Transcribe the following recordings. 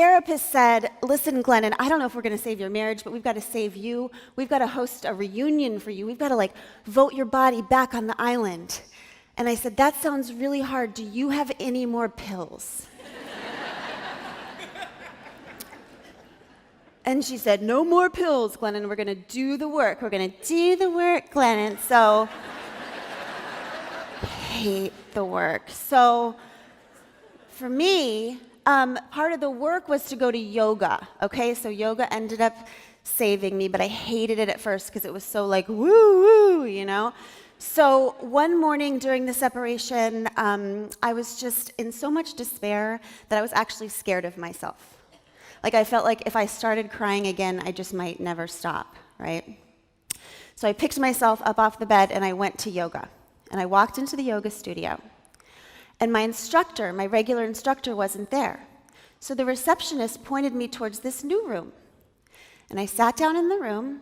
Therapist said, listen, Glennon, I don't know if we're going to save your marriage, but we've got to save you. We've got to host a reunion for you. We've got to vote your body back on the island. And I said, that sounds really hard. Do you have any more pills? And she said, no more pills, Glennon. We're going to do the work. We're going to do the work, Glennon. So, hate the work. So, for me, part of the work was to go to yoga, okay? So yoga ended up saving me, but I hated it at first because it was so woo, you know? So one morning during the separation, I was just in so much despair that I was actually scared of myself. I felt like if I started crying again, I just might never stop, right? So I picked myself up off the bed and I went to yoga. And I walked into the yoga studio. And my instructor, my regular instructor, wasn't there. So the receptionist pointed me towards this new room. And I sat down in the room,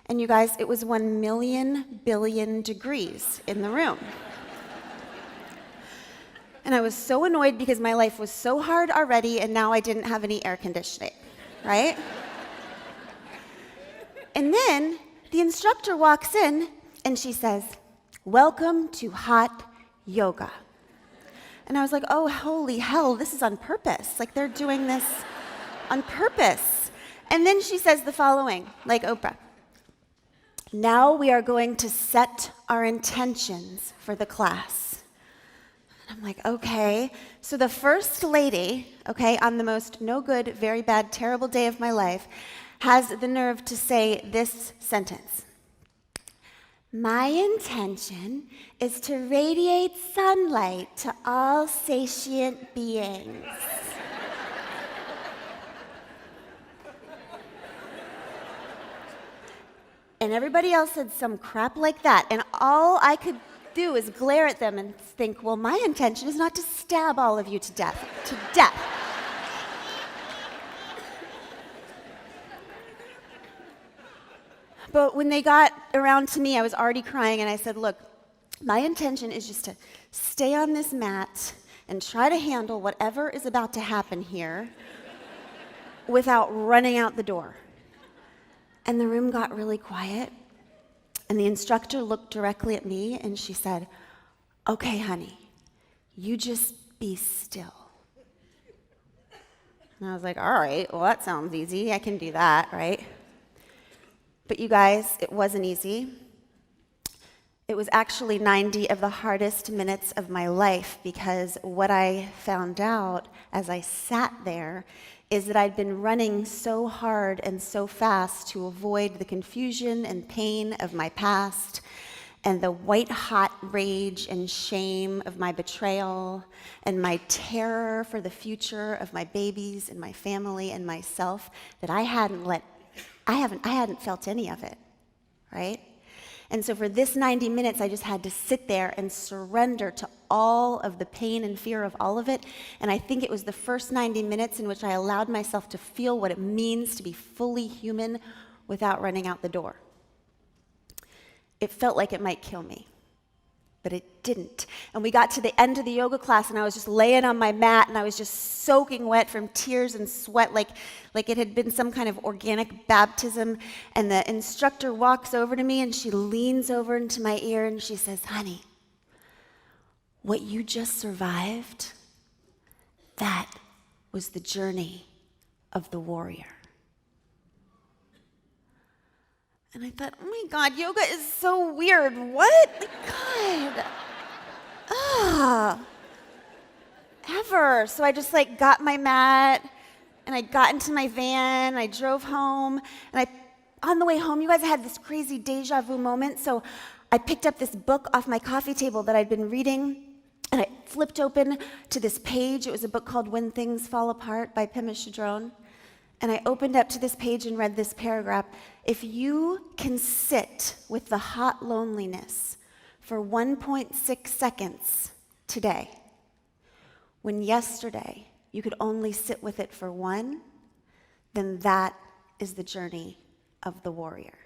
and you guys, it was 1,000,000 billion degrees in the room. And I was so annoyed because my life was so hard already, and now I didn't have any air conditioning, right? And then the instructor walks in, and she says, welcome to Hot Yoga. And I was like, oh, holy hell, this is on purpose. They're doing this on purpose. And then she says the following, like Oprah. Now we are going to set our intentions for the class. And I'm like, okay. So the first lady, okay, on the most no good, very bad, terrible day of my life, has the nerve to say this sentence. My intention is to radiate sunlight to all sentient beings. And everybody else said some crap like that, and all I could do is glare at them and think, well, my intention is not to stab all of you to death, But when they got around to me, I was already crying, and I said, look, my intention is just to stay on this mat and try to handle whatever is about to happen here without running out the door. And the room got really quiet, and the instructor looked directly at me, and she said, okay, honey, you just be still. And I was like, all right, well, that sounds easy. I can do that, right? But you guys, it wasn't easy. It was actually 90 of the hardest minutes of my life, because what I found out as I sat there is that I'd been running so hard and so fast to avoid the confusion and pain of my past and the white-hot rage and shame of my betrayal and my terror for the future of my babies and my family and myself that I hadn't felt any of it, right? And so for this 90 minutes, I just had to sit there and surrender to all of the pain and fear of all of it. And I think it was the first 90 minutes in which I allowed myself to feel what it means to be fully human without running out the door. It felt like it might kill me, but it didn't. And we got to the end of the yoga class, and I was just laying on my mat, and I was just soaking wet from tears and sweat, like it had been some kind of organic baptism. And the instructor walks over to me, and she leans over into my ear, and she says, honey, what you just survived, that was the journey of the warrior. And I thought, oh my God, yoga is so weird. What? God. Ever. So I just got my mat, and I got into my van, I drove home, and on the way home, you guys, I had this crazy deja vu moment. So I picked up this book off my coffee table that I'd been reading, and I flipped open to this page. It was a book called When Things Fall Apart by Pema Chödrön. And I opened up to this page and read this paragraph. If you can sit with the hot loneliness for 1.6 seconds today, when yesterday you could only sit with it for one, then that is the journey of the warrior.